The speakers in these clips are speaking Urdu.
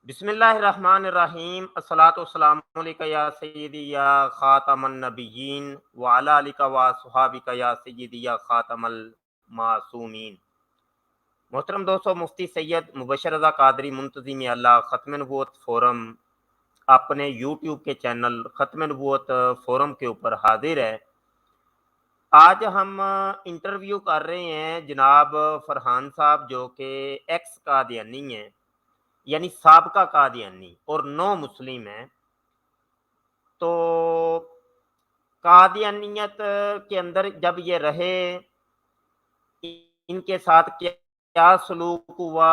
بسم اللہ الرحمن الرحیم، الصلاۃ والسلام علیک یا سیدی یا خاتم النبیین وعلی آلک و صحابک یا سیدی یا خاتم المعصومین۔ محترم دوستو، مفتی سید مبشر رضا قادری منتظم اللہ ختم نبوت فورم اپنے یوٹیوب کے چینل ختم نبوت فورم کے اوپر حاضر ہے۔ آج ہم انٹرویو کر رہے ہیں جناب فرحان صاحب، جو کہ ایکس قادیانی ہیں، یعنی سابقہ قادیانی اور نو مسلم ہیں۔ تو قادیانیت کے اندر جب یہ رہے، ان کے ساتھ کیا سلوک ہوا،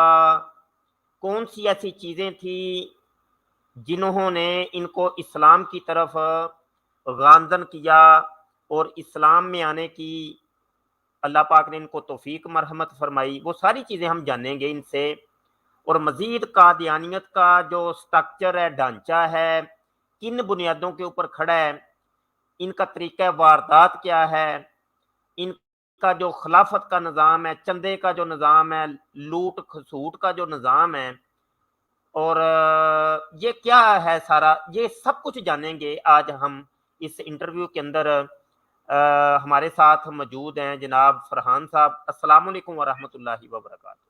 کون سی ایسی چیزیں تھیں جنہوں نے ان کو اسلام کی طرف گامزن کیا اور اسلام میں آنے کی اللہ پاک نے ان کو توفیق مرحمت فرمائی، وہ ساری چیزیں ہم جانیں گے ان سے۔ اور مزید قادیانیت کا جو سٹرکچر ہے، ڈھانچہ ہے، کن بنیادوں کے اوپر کھڑا ہے، ان کا طریقہ واردات کیا ہے، ان کا جو خلافت کا نظام ہے، چندے کا جو نظام ہے، لوٹ کھسوٹ کا جو نظام ہے، اور یہ کیا ہے سارا، یہ سب کچھ جانیں گے آج ہم اس انٹرویو کے اندر۔ ہمارے ساتھ موجود ہیں جناب فرحان صاحب۔ السلام علیکم ورحمۃ اللہ وبرکاتہ۔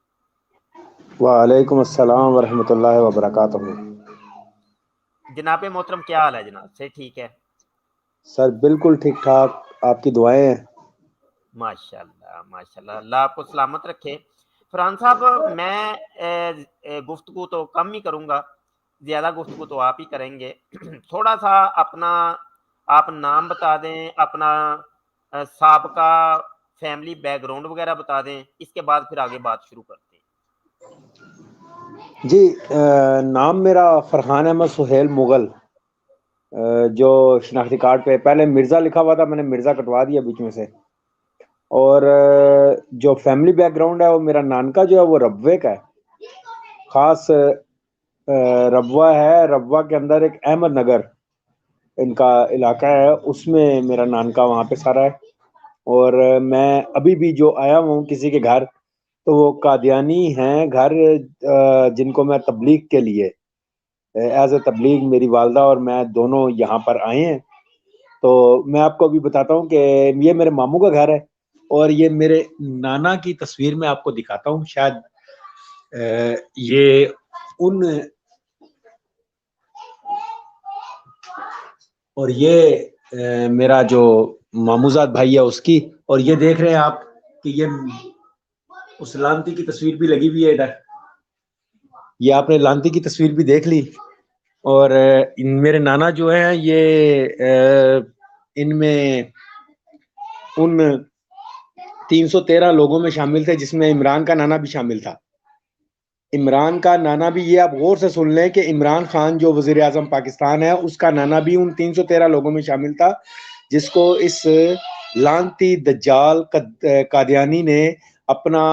وعلیکم السلام ورحمۃ اللہ وبرکاتہ۔ جناب محترم، کیا حال ہے جناب؟ سے ٹھیک ہے؟ سر بالکل ٹھیک ٹھاک، آپ کی دعائیں ہیں۔ ماشاء اللہ ماشاء اللہ، اللہ آپ کو سلامت رکھے۔ فرحان صاحب، میں گفتگو تو کم ہی کروں گا، زیادہ گفتگو تو آپ ہی کریں گے۔ تھوڑا سا اپنا آپ نام بتا دیں، اپنا سابقہ فیملی بیک گراؤنڈ وغیرہ بتا دیں، اس کے بعد پھر آگے بات شروع کرتے ہیں۔ جی، نام میرا فرحان احمد سہیل مغل، جو شناختی کارڈ پہ پہلے مرزا لکھا ہوا تھا، میں نے مرزا کٹوا دیا بیچ میں سے۔ اور جو فیملی بیک گراؤنڈ ہے وہ میرا نانکا جو ہے وہ ربوے کا ہے، خاص ربوہ ہے، ربوہ کے اندر ایک احمد نگر ان کا علاقہ ہے، اس میں میرا نانکا وہاں پہ سارا ہے۔ اور میں ابھی بھی جو آیا ہوں کسی کے گھر، تو وہ قادیانی ہیں گھر، جن کو میں تبلیغ کے لیے ایز اے تبلیغ میری والدہ اور میں دونوں یہاں پر آئے ہیں۔ تو میں آپ کو ابھی بتاتا ہوں کہ یہ میرے ماموں کا گھر ہے، اور یہ میرے نانا کی تصویر میں آپ کو دکھاتا ہوں، شاید یہ ان، اور یہ میرا جو ماموزاد بھائی ہے اس کی، اور یہ دیکھ رہے ہیں آپ کہ یہ اس لانتی کی تصویر بھی لگی ہوئی ہے ادھر، یہ آپ نے لانتی کی تصویر بھی دیکھ لی۔ اور میرے نانا جو ہیں یہ ان میں ان 313 لوگوں میں شامل تھے، جس میں عمران کا نانا بھی شامل تھا۔ عمران کا نانا بھی، یہ آپ غور سے سن لیں کہ عمران خان جو وزیر اعظم پاکستان ہے، اس کا نانا بھی ان 313 لوگوں میں شامل تھا، جس کو اس لانتی دجال قادیانی نے اپنا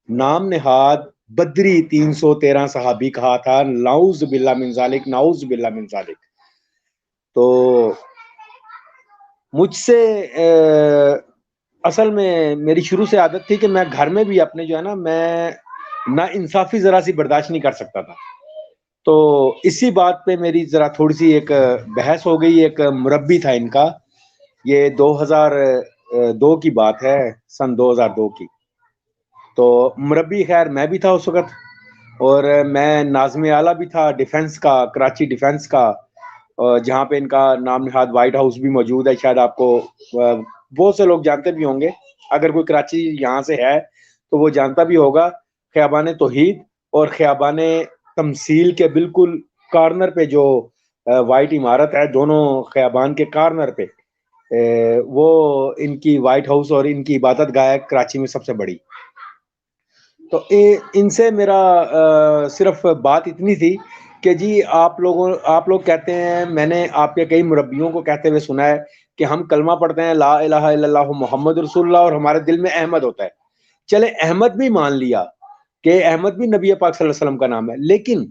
نام نہاد بدری 313 صحابی کہا تھا۔ نعوذ باللہ من ذالک، نعوذ باللہ من ذالک۔ تو مجھ سے اصل میں میری شروع سے عادت تھی کہ میں گھر میں بھی اپنے جو ہے نا، میں نا انصافی ذرا سی برداشت نہیں کر سکتا تھا۔ تو اسی بات پہ میری ذرا تھوڑی سی ایک بحث ہو گئی۔ ایک مربی تھا ان کا، یہ 2002 کی بات ہے، سن 2002 کی۔ تو مربی خیر میں بھی تھا اس وقت، اور میں ناظم اعلیٰ بھی تھا ڈیفنس کا، کراچی ڈیفنس کا، جہاں پہ ان کا نام نہاد وائٹ ہاؤس بھی موجود ہے۔ شاید آپ کو بہت سے لوگ جانتے بھی ہوں گے، اگر کوئی کراچی یہاں سے ہے تو وہ جانتا بھی ہوگا۔ خیابان توحید اور خیابان تمثیل کے بالکل کارنر پہ جو وائٹ عمارت ہے، دونوں خیابان کے کارنر پہ وہ ان کی وائٹ ہاؤس اور ان کی عبادت گاہ ہے کراچی میں سب سے بڑی۔ تو ان سے میرا صرف بات اتنی تھی کہ جی آپ لوگ کہتے ہیں، میں نے آپ کے کئی مربیوں کو کہتے ہوئے سنا ہے کہ ہم کلمہ پڑھتے ہیں لا الہ الا اللہ محمد رسول اللہ، اور ہمارے دل میں احمد ہوتا ہے۔ چلے احمد بھی مان لیا کہ احمد بھی نبی پاک صلی اللہ علیہ وسلم کا نام ہے، لیکن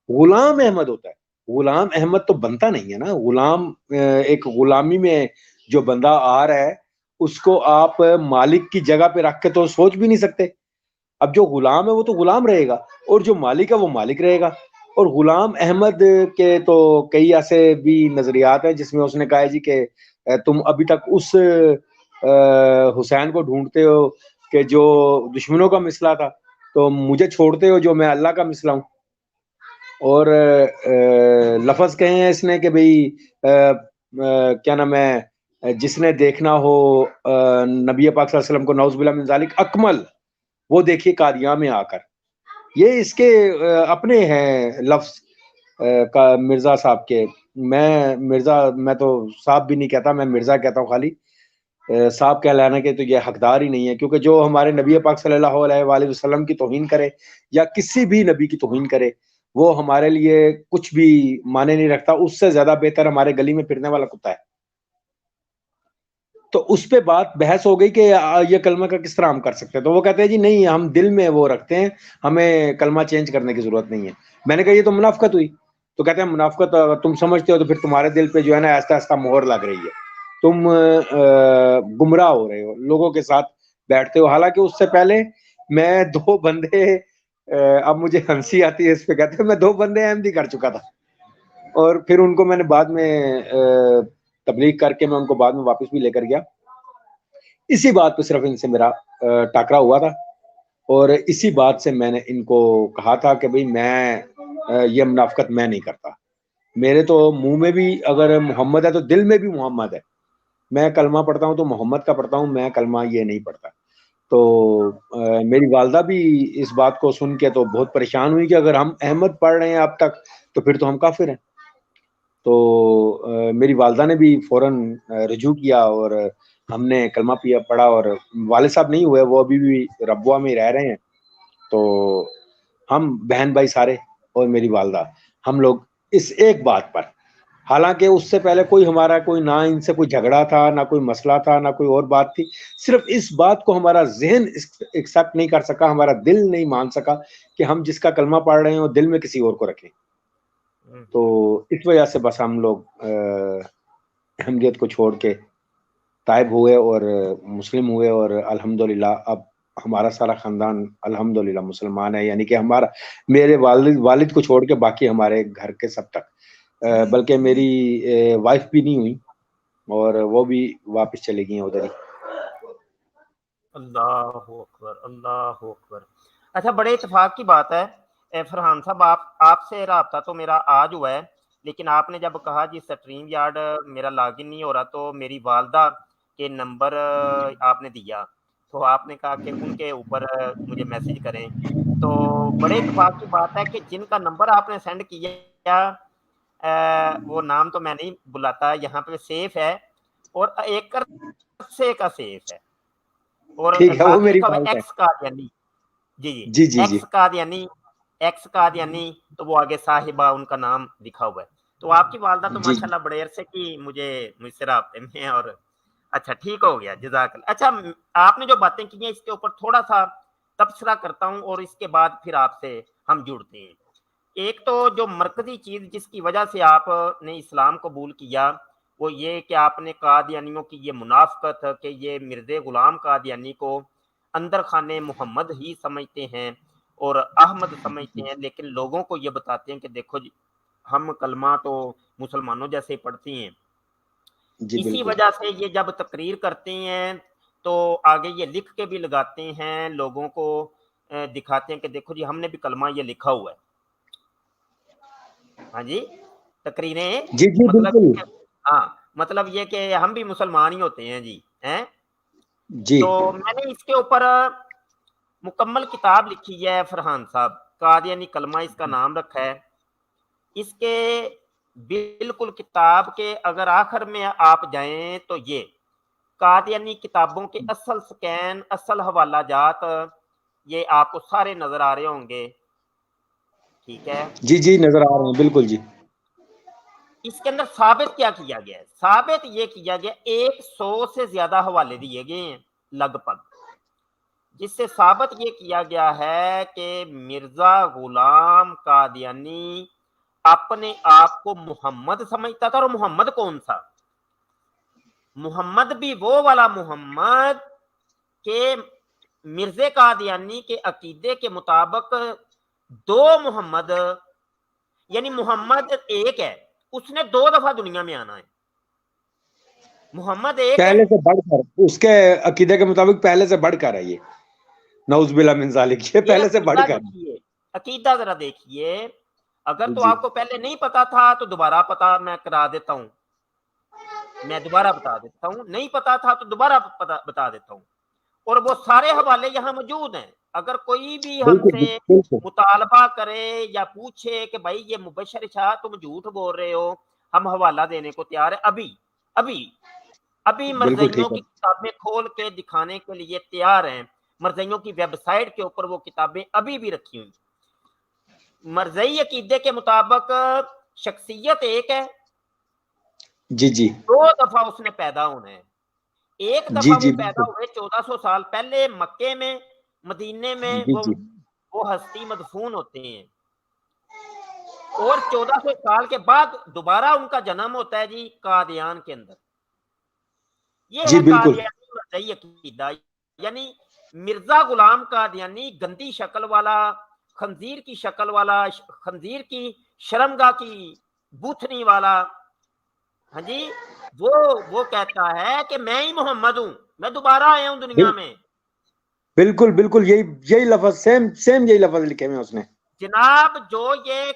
غلام احمد ہوتا ہے۔ غلام احمد تو بنتا نہیں ہے نا۔ غلام ایک غلامی میں جو بندہ آ رہا ہے، اس کو آپ مالک کی جگہ پہ رکھ کے تو سوچ بھی نہیں سکتے۔ اب جو غلام ہے وہ تو غلام رہے گا، اور جو مالک ہے وہ مالک رہے گا۔ اور غلام احمد کے تو کئی ایسے بھی نظریات ہیں جس میں اس نے کہا ہے جی کہ تم ابھی تک اس حسین کو ڈھونڈتے ہو کہ جو دشمنوں کا مثلا تھا، تو مجھے چھوڑتے ہو جو میں اللہ کا مثلا ہوں. اور لفظ کہے ہیں اس نے کہ بھئی کیا نام ہے، جس نے دیکھنا ہو نبی پاک صلی اللہ علیہ وسلم کو نعوذ باللہ من ذالک اکمل، وہ دیکھیے قادیاں میں آ کر. یہ اس کے اپنے ہیں لفظ کا مرزا صاحب کے. میں تو صاحب بھی نہیں کہتا، میں مرزا کہتا ہوں خالی. صاحب کہلانے کے تو یہ حقدار ہی نہیں ہے، کیونکہ جو ہمارے نبی پاک صلی اللہ علیہ وآلہ وسلم کی توہین کرے یا کسی بھی نبی کی توہین کرے، وہ ہمارے لیے کچھ بھی معنی نہیں رکھتا. اس سے زیادہ بہتر ہمارے گلی میں پھرنے والا کتا ہے. تو اس پہ بحث ہو گئی کہ یہ کلمہ کا کس طرح ہم کر سکتے ہیں. تو وہ کہتے ہیں جی نہیں، ہم دل میں وہ رکھتے ہیں، ہمیں کلمہ چینج کرنے کی ضرورت نہیں ہے. میں نے کہا یہ تو منافقت ہوئی. تو کہتے ہیں منافقت تم سمجھتے ہو تو پھر تمہارے دل پہ جو ہے نا ایسا ایسا مہر لگ رہی ہے، تم گمراہ ہو رہے ہو، لوگوں کے ساتھ بیٹھتے ہو. حالانکہ اس سے پہلے میں 2 بندے اب مجھے ہنسی آتی ہے اس پہ، کہتے ہیں میں 2 بندے احمدی کر چکا تھا، اور پھر ان کو میں نے بعد میں تبلیغ کر کے میں ان کو بعد میں واپس بھی لے کر گیا. اسی بات پہ صرف ان سے میرا ٹاکرا ہوا تھا، اور اسی بات سے میں نے ان کو کہا تھا کہ بھئی میں یہ منافقت میں نہیں کرتا. میرے تو منہ میں بھی اگر محمد ہے تو دل میں بھی محمد ہے. میں کلمہ پڑھتا ہوں تو محمد کا پڑھتا ہوں، میں کلمہ یہ نہیں پڑھتا. تو میری والدہ بھی اس بات کو سن کے تو بہت پریشان ہوئی کہ اگر ہم احمد پڑھ رہے ہیں اب تک تو پھر تو ہم کافر ہیں. تو میری والدہ نے بھی فوراً رجوع کیا اور ہم نے کلمہ پڑھا. اور والد صاحب نہیں ہوئے، وہ ابھی بھی ربوہ میں رہ رہے ہیں. تو ہم بہن بھائی سارے اور میری والدہ، ہم لوگ اس ایک بات پر، حالانکہ اس سے پہلے ہمارا کوئی نہ ان سے کوئی جھگڑا تھا، نہ کوئی مسئلہ تھا، نہ کوئی اور بات تھی. صرف اس بات کو ہمارا ذہن ایکسپٹ نہیں کر سکا، ہمارا دل نہیں مان سکا کہ ہم جس کا کلمہ پڑھ رہے ہیں وہ دل میں کسی اور کو رکھیں. تو اس وجہ سے بس ہم لوگ احمدیت کو چھوڑ کے تائب ہوئے اور مسلم ہوئے. اور الحمدللہ اب ہمارا سارا خاندان الحمدللہ مسلمان ہے. یعنی کہ میرے والد کو چھوڑ کے باقی ہمارے گھر کے سب تک، بلکہ میری وائف بھی نہیں ہوئی اور وہ بھی واپس چلے گئی ہیں ادھر ہی. اللہ اکبر، اللہ اکبر. اچھا، بڑے اتفاق کی بات ہے فرحان صاحب، آپ سے رابطہ تو میرا آج ہوا ہے، لیکن آپ نے جب کہا جی سٹریم یارڈ میرا لاگ ان نہیں ہو رہا، تو میری والدہ کے نمبر آپ نے دیا، تو آپ نے کہا کہ ان کے اوپر مجھے میسج کریں. تو بڑے اتفاق کی بات ہے کہ جن کا نمبر آپ نے سینڈ کیا وہ نام تو میں نہیں بلاتا، یہاں پہ سیف ہے، اور ایک عرصے کا سیف ہے، اور ٹھیک ہے، وہ ساتھ میری لکھا ہوا والد ہے ہے. ایکس قادیانی. جی جی، جی جی جی ایکس قادیانی، تو وہ آگے صاحبہ ان کا نام لکھا ہوا ہے. تو آپ کی والدہ تو جی ماشاءاللہ بڑے عرصے کی مجھ سے رابطے میں ہیں. اور اچھا ٹھیک ہو گیا، جزاک اللہ. اچھا، آپ نے جو باتیں کی ہیں اس کے اوپر تھوڑا سا تبصرہ کرتا ہوں، اور اس کے بعد پھر آپ سے ہم جڑتے ہیں. ایک تو جو مرکزی چیز جس کی وجہ سے آپ نے اسلام قبول کیا، وہ یہ کہ آپ نے قادیانیوں کی یہ منافقت کہ یہ مرزا غلام قادیانی کو اندر خانے محمد ہی سمجھتے ہیں اور احمد سمجھتے ہیں، لیکن لوگوں کو یہ بتاتے ہیں کہ دیکھو جی ہم کلمہ تو مسلمانوں جیسے پڑھتی ہیں. جی اسی بالکل. وجہ سے یہ جب تقریر کرتے ہیں تو آگے یہ لکھ کے بھی لگاتے ہیں، لوگوں کو دکھاتے ہیں کہ دیکھو جی ہم نے بھی کلمہ یہ لکھا ہوا ہے. ہاں جی، تقریریں، جی جی مطلب بالکل. ہاں، مطلب یہ کہ ہم بھی مسلمان ہی ہوتے ہیں جی ہیں. جی تو میں نے اس کے اوپر مکمل کتاب لکھی ہے فرحان صاحب، قادیانی کلمہ اس کا نام رکھا ہے. اس کے بالکل کتاب کے اگر آخر میں آپ جائیں تو یہ قادیانی کتابوں کے اصل سکین، اصل حوالہ جات یہ آپ کو سارے نظر آ رہے ہوں گے. ٹھیک ہے، جی جی نظر آ رہے ہیں بالکل. جی اس کے اندر ثابت کیا کیا گیا ہے؟ ثابت یہ کیا گیا 100 سے زیادہ حوالے دیے گئے ہیں لگ بھگ، جس سے ثابت یہ کیا گیا ہے کہ مرزا غلام قادیانی اپنے آپ کو محمد سمجھتا تھا. اور محمد کون سا؟ محمد بھی وہ والا محمد کہ مرزا قادیانی کے عقیدے کے مطابق 2 محمد یعنی محمد ایک ہے, اس نے 2 دفعہ دنیا میں آنا ہے. محمد ایک ہے, پہلے سے بڑھ کر, اس کے عقیدے کے مطابق پہلے سے بڑھ کر ہے یہ, نعوذ باللہ من ذالک, یہ یہ پہلے سے بڑھ عقیدہ کر. دیکھیے, عقیدہ ذرا دیکھیے. اگر تو جی آپ کو پہلے نہیں پتا تھا تو دوبارہ پتا میں کرا دیتا ہوں, میں دوبارہ بتا دیتا ہوں. نہیں پتا تھا تو دوبارہ بتا دیتا ہوں. اور وہ سارے حوالے یہاں موجود ہیں. اگر کوئی بھی ہم بالکل سے بالکل. مطالبہ کرے یا پوچھے کہ بھائی یہ مبشر شاہ تم جھوٹ بول رہے ہو, ہم حوالہ دینے کو تیار ہے. ابھی ابھی ابھی بالکل مرزائیوں ٹھیک ہے. کی کتابیں کھول کے دکھانے کے لیے تیار ہیں. مرزائیوں کی ویب سائٹ کے اوپر وہ کتابیں ابھی بھی رکھی ہوئی. مرزائی عقیدے کے مطابق شخصیت ایک ہے, جی جی 2 دفعہ اس نے پیدا ہونا ہے. ایک جی دفعہ وہ جی پیدا بالکل. ہوئے 1400 سال پہلے مکے میں, مدینے میں جی جی وہ ہستی مدفون ہوتے ہیں. اور 1400 سال کے بعد دوبارہ ان کا جنم ہوتا ہے جی قادیان کے اندر. یہ جی ہے بالکل. قادیانی مرزائی عقیدہ. یعنی مرزا غلام قادیانی گندی شکل والا, خنزیر کی شکل والا, خنزیر کی شرمگاہ کی بوتھنی والا, ہاں جی, وہ کہتا ہے کہ میں ہی محمد ہوں, میں دوبارہ آیا ہوں دنیا میں. بالکل بالکل, یہی لفظ, سیم یہی لفظ لکھے ہوئے اس نے. جناب جو یہ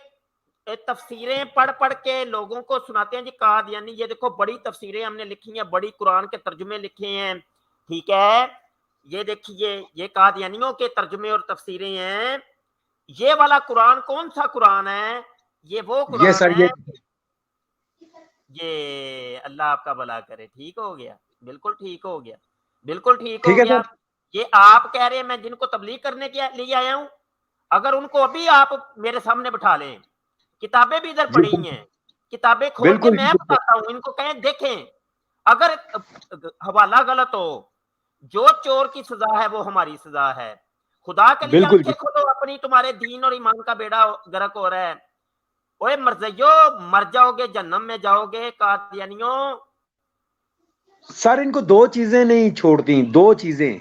تفسیریں پڑھ پڑھ کے لوگوں کو سناتے ہیں جی قادیانی, یہ دیکھو بڑی تفسیریں ہم نے لکھی ہیں, بڑی قرآن کے ترجمے لکھے ہیں, ٹھیک ہے, یہ دیکھیے یہ قادیانیوں کے ترجمے اور تفسیریں ہیں. یہ والا قرآن کون سا قرآن ہے؟ یہ وہ یہ قرآن سر ہے. یہ یہ اللہ آپ کا بھلا کرے, ٹھیک ہو گیا, بالکل ٹھیک ہو گیا, بالکل ٹھیک ٹھیک ہو ہے گیا. سر. یہ آپ کہہ رہے ہیں میں جن کو تبلیغ کرنے کے لیے آیا ہوں, اگر ان کو ابھی آپ میرے سامنے بٹھا لیں, کتابیں بھی ادھر جی پڑی ہیں, کتابیں کھول کے بالکل میں بالکل بتاتا ہوں, ان کو کہیں دیکھیں, اگر حوالہ غلط ہو, جو چور کی سزا ہے وہ ہماری سزا ہے. خدا کے لیے بالکل. آنکھیں کھولو اپنی, تمہارے دین اور ایمان کا بیڑا غرق ہو رہا ہے. اوے مرزیو, مر جاؤ گے جہنم میں جاؤ گے قادیانیوں. سر ان کو 2 چیزیں نہیں چھوڑتی, 2 چیزیں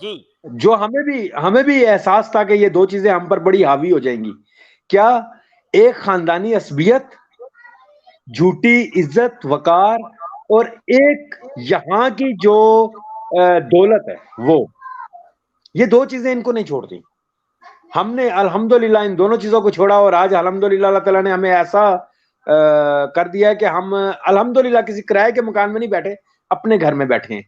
جی جو ہمیں بھی احساس تھا کہ یہ 2 چیزیں ہم پر بڑی حاوی ہو جائیں گی. کیا؟ ایک خاندانی عصبیت, جھوٹی عزت وقار, اور ایک یہاں کی جو دولت ہے وہ, یہ 2 چیزیں ان کو نہیں چھوڑتی. ہم نے الحمدللہ ان دونوں چیزوں کو چھوڑا, اور آج الحمدللہ اللہ تعالیٰ نے ہمیں ایسا کر دیا کہ ہم الحمدللہ کسی کرائے کے مکان میں نہیں بیٹھے, اپنے گھر میں بیٹھے ہیں.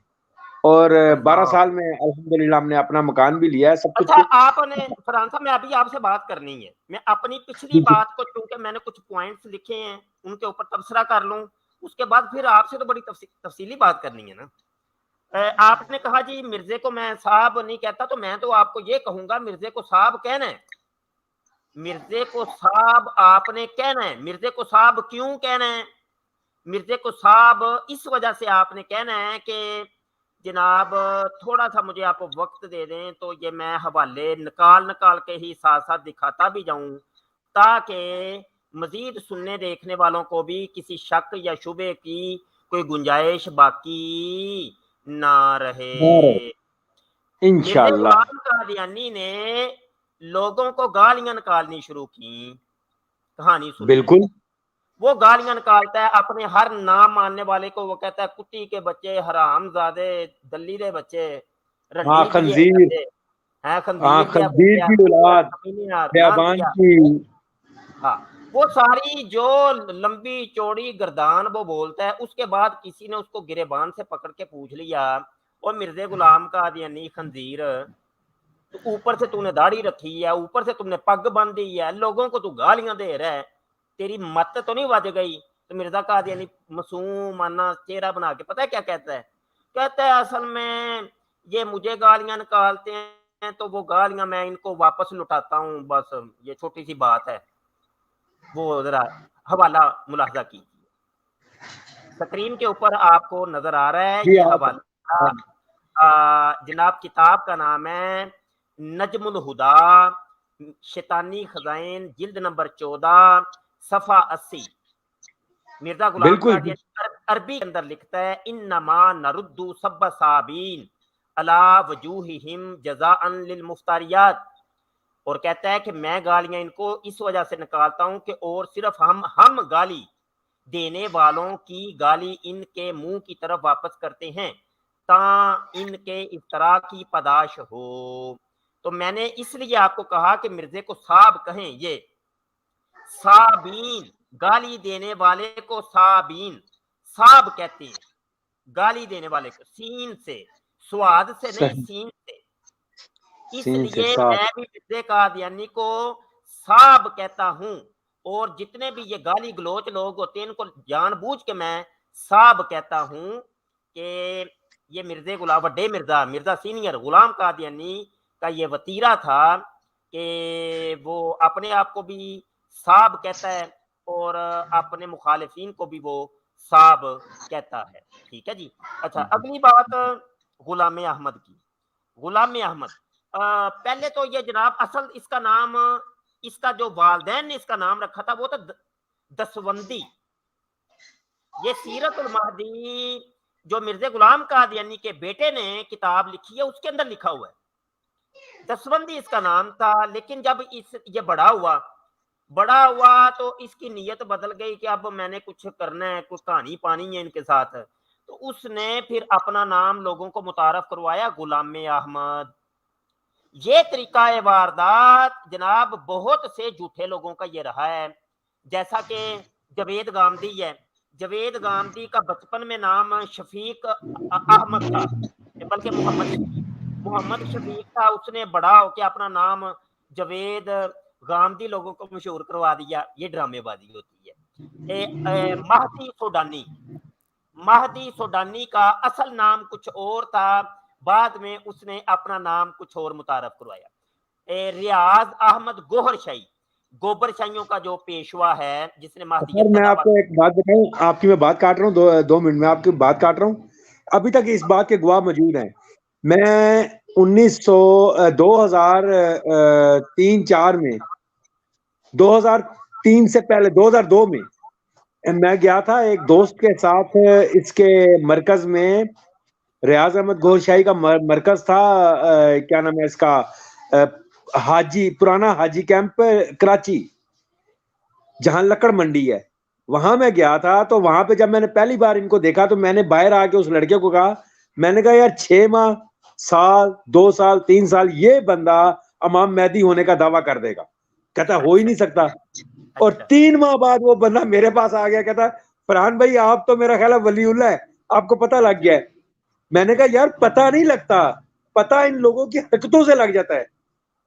اور 12 اللہ. سال میں الحمدللہ ہم نے اپنا مکان بھی لیا ہے, سب کچھ. اچھا آپ نے فرحان صاحب, میں ابھی آپ سے بات کرنی ہے, میں اپنی پچھلی جی جی بات کو, چونکہ میں نے کچھ پوائنٹس لکھے ہیں ان کے اوپر تبصرہ کر لوں, اس کے بعد پھر آپ سے تو بڑی تفصیلی بات کرنی ہے نا. آپ نے کہا جی مرزے کو میں صاحب نہیں کہتا, تو میں تو آپ کو یہ کہوں گا مرزے کو صاحب کہنا ہے, مرزے کو صاحب آپ نے کہنا ہے. مرزے کو صاحب کیوں کہنا ہے؟ مرزے کو صاحب اس وجہ سے آپ نے کہنا ہے کہ جناب تھوڑا سا مجھے آپ وقت دے دیں تو یہ میں حوالے نکال کے ہی ساتھ ساتھ دکھاتا بھی جاؤں, تاکہ مزید سننے دیکھنے والوں کو بھی کسی شک یا شبے کی کوئی گنجائش باقی نہ رہے. مرزا انشاءاللہ. غلام قادیانی نے لوگوں کو گالیاں نکالنی شروع کی, کہانی سن لیں. بالکل. وہ گالیاں نکالتا ہے اپنے ہر نام ماننے والے کو, وہ کہتا ہے کتی کے بچے, حرام زادے, دلی دے بچے, ہاں رنڈی دیے خنزیر, ہیں, ہاں خنزیر دیا خنزیر بچے, کی اولاد, نان بیابان دیا. کی. ہاں, وہ ساری جو لمبی چوڑی گردان وہ بولتا ہے. اس کے بعد کسی نے اس کو گریبان سے پکڑ کے پوچھ لیا, اور مرزا غلام قادیانی خنزیر, تو اوپر سے تو نے داڑھی رکھی ہے, اوپر سے تم نے پگ باندھی ہے, لوگوں کو تو گالیاں دے رہا ہے, تیری مت تو نہیں وج گئی؟ تو مرزا قادیانی معصومانہ چہرہ بنا کے پتہ ہے کیا کہتا ہے؟ کہتا ہے اصل میں یہ مجھے گالیاں نکالتے ہیں تو وہ گالیاں میں ان کو واپس لوٹاتا ہوں, بس یہ چھوٹی سی بات ہے. وہ ذرا حوالہ ملاحظہ کیجیے, سکرین کے اوپر آپ کو نظر آ رہا ہے جی یہ آپ. حوالہ. جناب کتاب کا نام ہے نجم الہدا, شیطانی خزائن, جلد نمبر 14, صفحہ 80. مرزا غلام بالکل. قادیانی عربی کے اندر لکھتا ہے انما نرد سب صابین علی وجوہہم جزاء للمفتریات. اور کہتا ہے کہ میں گالیاں ان کو اس وجہ سے نکالتا ہوں کہ اور صرف ہم گالی دینے والوں کی گالی ان کے منہ کی طرف واپس کرتے ہیں تاں ان کے افطرا کی پاداش ہو. تو میں نے اس لیے آپ کو کہا کہ مرزے کو صاب کہیں. یہ صابین گالی دینے والے کو صابین صاب کہتے ہیں, گالی دینے والے کو سین سے, سواد سے نہیں صحیح. سین سے. اس سین سے لیے صاف. میں بھی مرزے قادیانی کو صاب کہتا ہوں, اور جتنے بھی یہ گالی گلوچ لوگ ہوتے ہیں ان کو جان بوجھ کے میں صاب کہتا ہوں کہ یہ مرزے غلام وڈے مرزا سینئر غلام قادیانی کا یہ وتیرہ تھا کہ وہ اپنے آپ کو بھی صاب کہتا ہے اور اپنے مخالفین کو بھی وہ صاب کہتا ہے. ٹھیک ہے جی. اچھا, اگلی بات غلام احمد کی. غلام احمد پہلے تو یہ جناب اصل اس کا نام, اس کا جو والدین نے اس کا نام رکھا تھا وہ تو دسوندی. یہ سیرت المہدی جو مرزا غلام قادیانی کے بیٹے نے کتاب لکھی ہے اس کے اندر لکھا ہوا ہے, دسوندی اس کا نام تھا. لیکن جب یہ بڑا ہوا تو اس کی نیت بدل گئی کہ اب میں نے کچھ کرنا ہے, کچھ کہانی پانی ہے ان کے ساتھ. تو اس نے پھر اپنا نام لوگوں کو متعارف کروایا غلام احمد. یہ طریقہ واردات جناب بہت سے جھوٹے لوگوں کا یہ رہا ہے, جیسا کہ جوید گامدی ہے. جوید گامدی کا بچپن میں نام شفیق احمد تھا, بلکہ محمد شفیق تھا. اس نے بڑا ہو کے اپنا نام جوید گامدی لوگوں کو مشہور کروا دیا. یہ ڈرامے بازی ہوتی ہے. مہدی سوڈانی کا اصل نام کچھ اور تھا, بعد میں اس نے اپنا نام کچھ اور متعارف کروایا. ریاض احمد گوہر شاہی, گوبر شاہیوں کا جو پیشوا ہے جس نے مہدیت سر کا میں آپ دعویٰ کو ایک بات بتاؤں, آپ کی میں بات کاٹ رہا ہوں, 2 منٹ میں آپ کی بات کاٹ رہا ہوں. ابھی تک اس بات کے گواہ موجود ہیں. میں 2003-4 میں, 2003 سے پہلے 2002 میں گیا تھا ایک دوست کے ساتھ. اس کے مرکز میں ریاض احمد گوہر شاہی کا مرکز تھا, کیا نام ہے اس کا, پرانا حاجی کیمپ کراچی, جہاں لکڑ منڈی ہے. وہاں میں گیا تھا. تو وہاں پہ جب میں نے پہلی بار ان کو دیکھا تو میں نے باہر آ کے اس لڑکے کو کہا, میں نے کہا یار 6 ماہ, سال, 2 سال, 3 سال یہ بندہ امام مہدی ہونے کا دعویٰ کر دے گا. کہتا ہو ہی نہیں سکتا. اور 3 ماہ بعد وہ بندہ میرے پاس آ گیا, کہتا فرحان بھائی آپ تو میرا خیال ہے ولی اللہ ہے, آپ کو پتہ لگ گیا ہے. میں نے کہا یار پتہ نہیں لگتا, پتہ ان لوگوں کی حرکتوں سے لگ جاتا ہے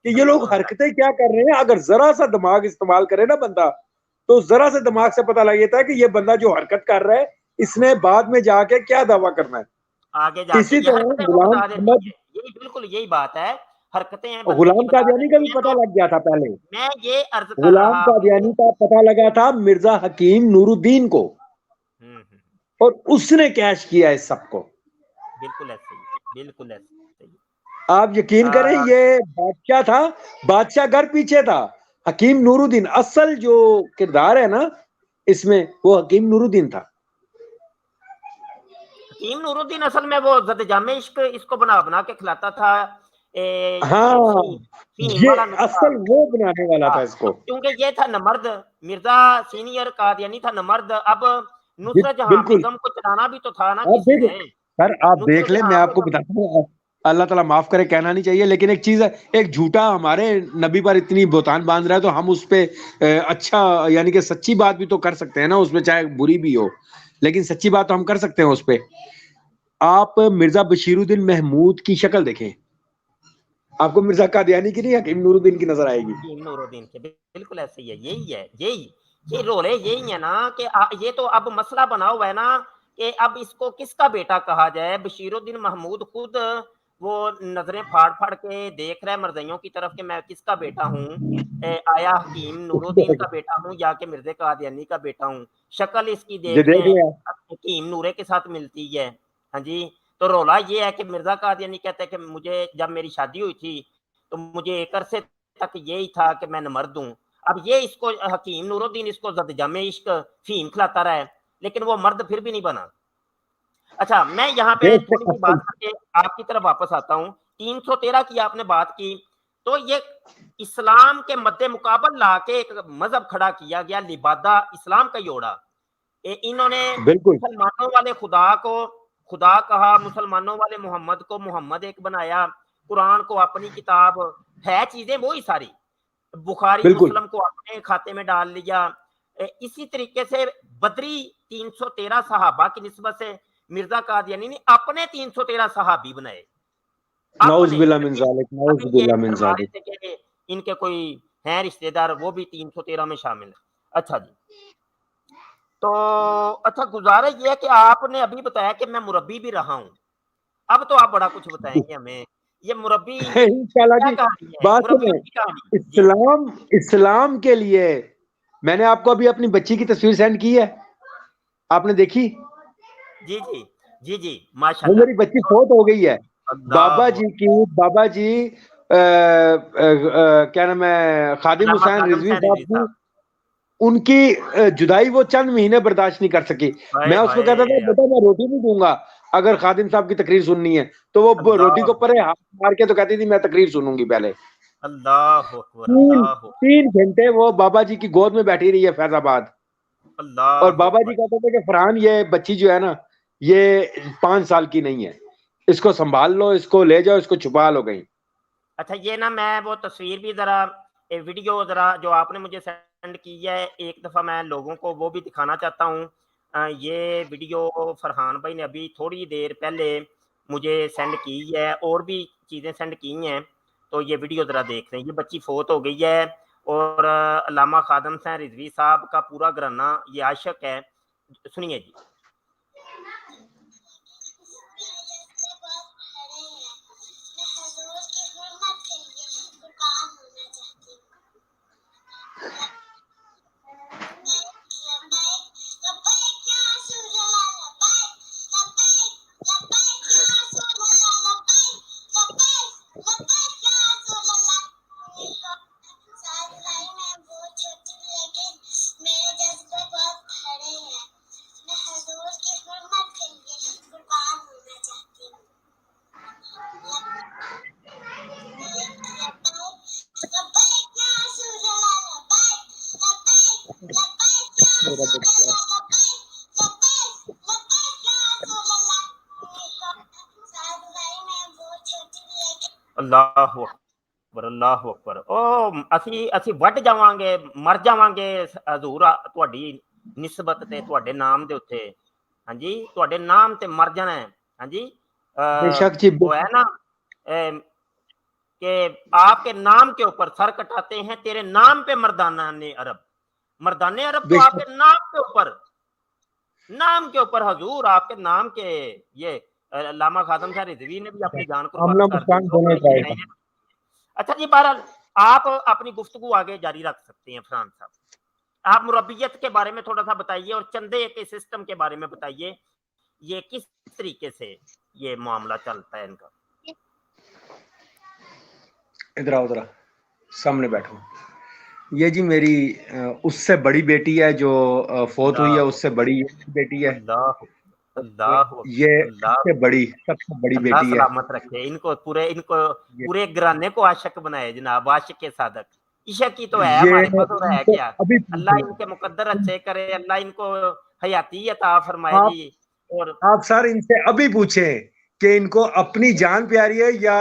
کہ یہ لوگ حرکتیں کیا کر رہے ہیں. اگر ذرا سا دماغ استعمال کرے نا بندہ, تو ذرا سے دماغ سے پتہ لگ جاتا ہے کہ یہ بندہ جو حرکت کر رہا ہے اس نے بعد میں جا کے کیا دعویٰ کرنا ہے. آگے جا کے اسی یہ طرح حرکتیں وہ غلام بتا دیتی احمد, ہیں. یہی بالکل یہی بات ہے, حرکتیں ہیں بندے کی غلام بتا قادیانی کا دیتی بھی ہیں. پتہ لگ گیا تھا پہلے. میں یہ عرض کر غلام رہا ہوں. قادیانی کا پتہ لگا تھا مرزا حکیم نور الدین کو, اور اس نے کیش کیا اس سب کو. بالکل ایسے ہی, بالکل ایسے ہی. آپ یقین کریں یہ بادشاہ تھا, بادشاہ گھر پیچھے تھا. حکیم نور الدین اصل جو کردار ہے نا اس میں, وہ حکیم نور الدین تھا. حکیم نور الدین اصل میں وہ زد جامع عشق اس کو بنا کے کھلاتا تھا. ہاں, فہیم والا یہ نسخہ. اصل وہ بنانے والا تھا اس کو. کیونکہ یہ تھا نمرد, مرزا سینئر قادیانی تھا نمرد. اب نصرت جہاں بالکل. بیگم کو چلانا بھی تو تھا نا آپ کسی دیکھ نے. سر, آپ دیکھ نصرت لیں, جہاں میں آپ کو بیگم, بتاتا ہوں, اللہ تعالیٰ معاف کرے کہنا نہیں چاہیے, لیکن ایک چیز ہے, ایک جھوٹا ہمارے نبی پر اتنی بہتان باندھ رہا ہے تو ہم اس پہ اچھا یعنی کہ سچی بات بھی تو کر سکتے ہیں نا اس میں, چاہے بری بھی ہو, لیکن سچی بات تو ہم کر سکتے ہیں اس پہ. آپ مرزا بشیر الدین محمود کی شکل دیکھیں, آپ کو مرزا قادیانی کی نہیں حکیم نور الدین کی نظر آئے گی. حکیم نور الدین کے بالکل ایسے ہی ہے. یہی ہے, یہ رولے یہی ہے نا کہ یہ تو اب مسئلہ بنا ہوا ہے نا کہ اب اس کو کس کا بیٹا کہا جائے. بشیر الدین محمود خود وہ نظریں پھاڑ کے دیکھ رہا ہے مرزائیوں کی طرف کہ میں کس کا بیٹا ہوں, آیا حکیم نور الدین کا بیٹا ہوں یا کہ مرزا قادیانی کا بیٹا ہوں. شکل اس کی یہ دیکھ دیکھ لیں, لیں. حکیم نورے کے ساتھ ملتی ہے. ہاں جی. تو رولا یہ ہے کہ مرزا قادیانی کہتے ہیں کہ مجھے جب میری شادی ہوئی تھی تو مجھے ایک عرصے تک یہی تھا کہ میں مرد ہوں. اب یہ اس کو حکیم نور الدین اس کو زد جامع عشق فہیم کھلاتا رہا ہے, لیکن وہ مرد پھر بھی نہیں بنا. اچھا, میں یہاں پہ تھوڑی سی بات کر کے آپ کی طرف واپس آتا ہوں. 313 کی آپ نے بات کی. تو یہ اسلام کے مد مقابل لا کے ایک مذہب کھڑا کیا گیا، لبادہ اسلام کا جوڑا. انہوں نے بالکل مسلمانوں والے خدا کو خدا کہا، مسلمانوں والے محمد کو محمد ایک بنایا، قرآن کو اپنی کتاب، ہے چیزیں وہی ساری، بخاری بالکل مسلم کو اپنے کھاتے میں ڈال لیا. اسی طریقے سے بدری 313 صحابہ کی نسبت سے مرزا قادیانی نے اپنے 313 صحابی بنائے. نعوذ اپنے باللہ من ذالک، نعوذ ابھی یہ باللہ من فرما رہے ذالک. تھے کہ ان کے کوئی ہیں رشتے دار، وہ بھی 313 میں شامل ہے. اچھا جی، تو اچھا گزارش یہ ہے کہ آپ نے ابھی بتایا کہ میں مربی بھی رہا ہوں، اب تو آپ بڑا کچھ بتائیں گے ہمیں. یہ مربی انشاءاللہ کیا جی. کہانی ہے، بات مربیوں سنیں، کی کہانی جی. اسلام کے لیے میں نے آپ کو ابھی اپنی بچی کی تصویر سینڈ کی ہے، آپ نے دیکھی؟ جی جی جی جی ماشاء وہ اللہ. میری بچی فوت ہو گئی ہے. بابا اللہ جی کیا نام ہے، خادم علامہ حسین خادم رضوی حسین صاحب رضوی کی، صاحب. ان کی جدائی وہ چند مہینے برداشت نہیں کر سکی. ہائے میں اس کو کہتا تھا ہائے، بیٹا میں روٹی نہیں دوں گا اگر خادم صاحب کی تقریر سننی ہے، تو وہ روٹی اللہ کو پرے ہاتھ مار کے تو کہتی تھی میں تقریر سنوں گی. پہلے اللہ اکبر، تین اللہ تین گھنٹے وہ بابا جی کی گود میں بیٹھی رہی ہے فیض آباد. اور اللہ بابا اکبر. جی کہتے تھے کہ فرحان یہ بچی جو ہے نا یہ 5 سال کی نہیں ہے، اس کو سنبھال لو، اس کو لے جاؤ، اس کو چھپا لو کہیں. اچھا یہ نا میں وہ تصویر بھی ذرا ویڈیو ذرا جو آپ نے مجھے سینڈ کی ہے، ایک دفعہ میں لوگوں کو وہ بھی دکھانا چاہتا ہوں. یہ ویڈیو فرحان بھائی نے ابھی تھوڑی دیر پہلے مجھے سینڈ کی ہے، اور بھی چیزیں سینڈ کی ہیں، تو یہ ویڈیو ذرا دیکھ لیں. یہ بچی فوت ہو گئی ہے، اور علامہ خادم حسین رضوی صاحب کا پورا گھرانہ یہ عاشق ہے. سنیے جی. اللہ اکبر، اللہ اکبر. او ਅਸੀਂ ਵੱਢ ਜਾਵਾਂਗੇ، ਮਰ ਜਾਵਾਂਗੇ ਹਜ਼ੂਰ ਤੁਹਾਡੀ ਨਿਸਬਤ ਤੇ ਤੁਹਾਡੇ ਨਾਮ ਦੇ ਉੱਤੇ. ਹਾਂਜੀ ਤੁਹਾਡੇ ਨਾਮ ਤੇ ਮਰ ਜਾਣਾ ہے. ਹਾਂਜੀ بے شک جی، وہ ہے نا کہ آپ کے نام کے اوپر سر کٹاتے ہیں، تیرے نام پہ مردانہ عرب، مردانہ عرب بے تو آپ شک. کے نام کے اوپر حضور، آپ کے نام کے. یہ علامہ خادم صاحب رضوی نے بھی اپنی جان قربان آمنہ کر دی. مسکان دونوں ٹرائی کا. اچھا جی، بہرحال آپ اپنی گفتگو آگے جاری رکھ سکتے ہیں. فرحان صاحب آپ مربیت کے بارے میں تھوڑا سا بتائیے، اور چندے کے سسٹم کے بارے میں بتائیے، یہ کس طریقے سے یہ معاملہ چلتا ہے ان کا. ادھر آؤ، ذرا سامنے بیٹھو. یہ جی میری اس سے بڑی بیٹی ہے جو فوت ہوئی ہے، اللہ اس سے بڑی بیٹی ہے. اللہ اللہ یہ سب اللہ سے بڑی اللہ بیٹی ہے. سلامت رکھے ان کو پورے گھرانے کو عاشق بنائے جناب، عاشق صادق. عشق کی تو ہے ہمارے یہ پاس، اور ان ہے کو کیا. ابھی اللہ ان کے مقدر اچھے کرے، اللہ ان کو حیاتی عطا فرمائے آپ جی. اور آپ سر ان سے ابھی پوچھیں کہ ان کو اپنی جان پیاری ہے یا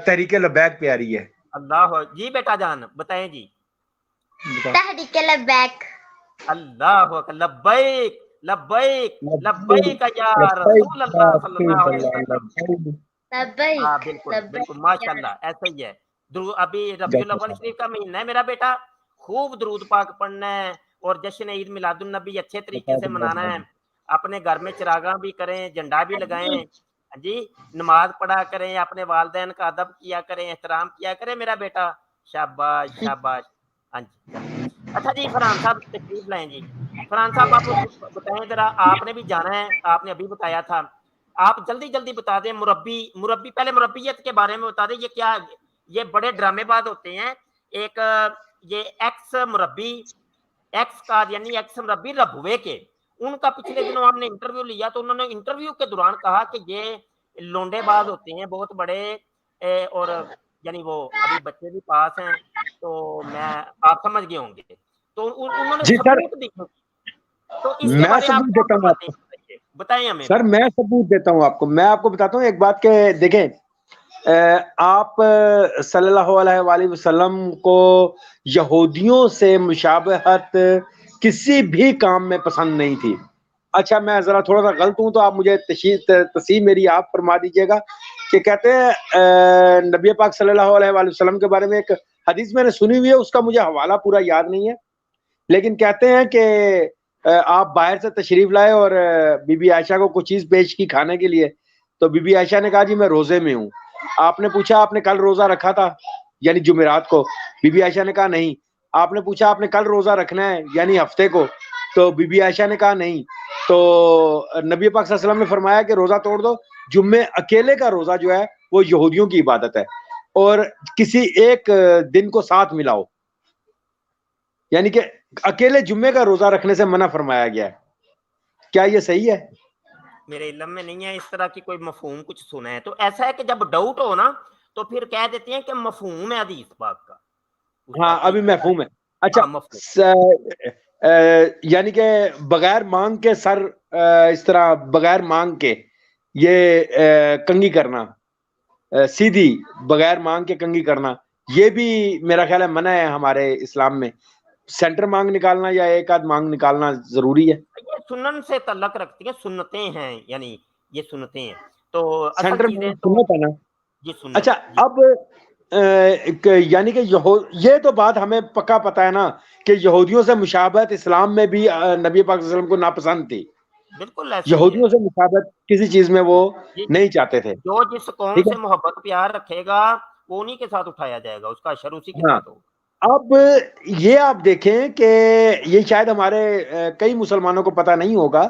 تحریک لبیک پیاری ہے. اللہ جی بیٹا جان بتائیں جی. تحریک لبیک. اللہ لبیک لبیک لبیک یا رسول اللہ صلی اللہ علیہ وسلم. ہاں لبیک بالکل بالکل لبیک ماشاء اللہ ایسا ہی ہے. ابھی ربیع الاول شریف کا مہینہ ہے میرا بیٹا، خوب درود پاک پڑھنا ہے، اور جشن عید میلاد النبی اچھے طریقے سے منانا ہے. اپنے گھر میں چراغاں بھی کریں، جھنڈا بھی لگائیں جی، نماز پڑھا کریں، اپنے والدین کا ادب کیا کریں، احترام کیا کریں میرا بیٹا. شاباش شاباش. ہاں جی چلو. اچھا جی فرحان صاحب تشریف لائیں جی. فرحان صاحب آپ بتائیں ذرا، آپ نے بھی جانا ہے، آپ نے ابھی بتایا تھا، آپ جلدی جلدی بتا دیں. مربی پہلے مربیت کے بارے میں بتا دیں. یہ کیا، یہ بڑے ڈرامے باز ہوتے ہیں. ایک یہ ایکس مربی، ایکس کا یعنی ایکس مربی ربوے کے، ان کا پچھلے دنوں ہم نے انٹرویو لیا، تو انہوں نے انٹرویو کے دوران کہا کہ یہ لونڈے باز ہوتے ہیں بہت بڑے، اور یعنی وہ ابھی بچے بھی پاس ہیں تو میں آپ سمجھ گئے ہوں گے تو انہوں نے جی سر ثبوت دیکھے تو اس کے میں بارے میں آپ ثبوت کیا دیتا ہوں آپ فرماتے کو. ہیں بتائیں ہمیں سر بھی. میں ثبوت دیتا ہوں آپ کو. میں آپ کو بتاتا ہوں ایک بات کہ دیکھیں آپ صلی اللہ علیہ وآلہ وسلم کو یہودیوں سے مشابہت کسی بھی کام میں پسند نہیں تھی. اچھا میں ذرا تھوڑا سا غلط ہوں تو آپ مجھے تصحیح میری آپ فرما دیجئے گا کہ کہتے ہیں نبی پاک صلی اللہ علیہ وآلہ وسلم کے بارے میں ایک حدیث میں نے سنی ہوئی ہے, اس کا مجھے حوالہ پورا یاد نہیں ہے, لیکن کہتے ہیں کہ آپ باہر سے تشریف لائے اور بی بی عائشہ کو کچھ چیز پیش کی کھانے کے لیے, تو بی بی عائشہ نے کہا جی میں روزے میں ہوں. آپ نے پوچھا آپ نے کل روزہ رکھا تھا یعنی جمعرات کو؟ بی بی عائشہ نے کہا نہیں. آپ نے پوچھا آپ نے کل روزہ رکھنا ہے یعنی ہفتے کو؟ تو بی بی عائشہ نے کہا نہیں. تو نبی پاک صلی اللہ علیہ وسلم نے فرمایا کہ روزہ توڑ دو, جمعے اکیلے کا روزہ جو ہے وہ یہودیوں کی عبادت ہے, اور کسی ایک دن کو ساتھ ملاؤ, یعنی کہ اکیلے جمعے کا روزہ رکھنے سے منع فرمایا گیا ہے. کیا یہ صحیح ہے؟ میرے علم میں نہیں ہے اس طرح کی کوئی مفہوم کچھ سنا ہے. تو ایسا ہے کہ جب ڈاؤٹ ہو نا تو پھر کہہ دیتے ہیں کہ مفہوم ہے حدیث پاک کا, اس ہاں بات نہیں ابھی کہہ محفوم ہے. اچھا ہاں مفہوم. یعنی کہ بغیر مانگ کے سر اس طرح بغیر مانگ کے یہ کنگھی کرنا, سیدھی بغیر مانگ کے کنگھی کرنا, یہ بھی میرا خیال ہے منع ہے ہمارے اسلام میں. سینٹر مانگ نکالنا یا ایک آدھ مانگ نکالنا ضروری ہے. یہ سنن سے تعلق رکھتی ہیں, سنتیں ہیں یعنی یہ سنتیں ہیں تو اصل سینٹر چیزیں مانگ تو سنت ہے نا. جی سنت. اچھا جی اب یعنی کہ یہ تو بات ہمیں پکا پتا ہے نا کہ یہودیوں سے مشابہت اسلام میں بھی نبی پاک صلی اللہ علیہ وسلم کو ناپسند تھی. بالکل ایسا ہی ہے. یہودیوں سے مشابہت کسی چیز میں وہ جی نہیں چاہتے تھے. جو جس قوم ٹھیک ہے, سے محبت پیار رکھے گا وہ انہی کے ساتھ اٹھایا جائے گا, اس کا اشر اسی کے ہاں. ساتھ ہوگا. اب یہ آپ دیکھیں کہ یہ شاید ہمارے کئی مسلمانوں کو پتہ نہیں ہوگا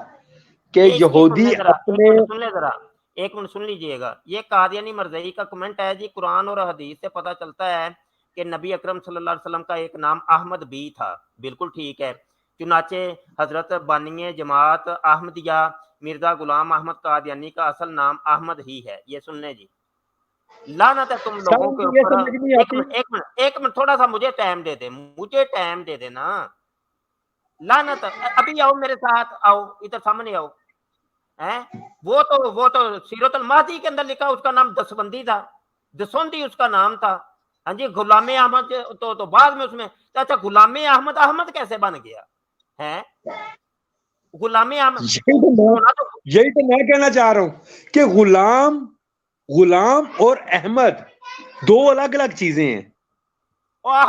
کہ یہ اس کی سن یہودی لے ذرا, اپنے سن لے ذرا, ایک منٹ سن لیجئے گا. یہ قادیانی مرزائی کا کمنٹ ہے جی. قرآن اور حدیث سے پتہ چلتا ہے کہ نبی اکرم صلی اللہ علیہ وسلم کا ایک نام احمد بھی تھا. بالکل ٹھیک ہے. چنانچہ حضرت بانی جماعت احمدیہ مرزا غلام احمد قادیانی کا اصل نام احمد ہی ہے. یہ سن لیں جی. لعنت ہے تم سر لوگوں ان کے کو یہ اوپر. سمجھ نہیں ایک آتی. منٹ ایک منٹ ایک منٹ تھوڑا سا مجھے ٹائم دے دے, مجھے ٹائم دے دے نا. لعنت, ابھی آؤ میرے ساتھ, آؤ ادھر سامنے آؤ. وہ تو سیرت المہدی کے اندر لکھا, اس کا نام دسوندی تھا, دسوندی اس کا نام تھا. ہاں جی, غلام احمد تو بعد میں اس میں. اچھا غلام احمد احمد کیسے بن گیا ہے؟ غلام احمد یہی تو میں کہنا چاہ رہا ہوں کہ غلام اور احمد دو الگ الگ چیزیں ہیں.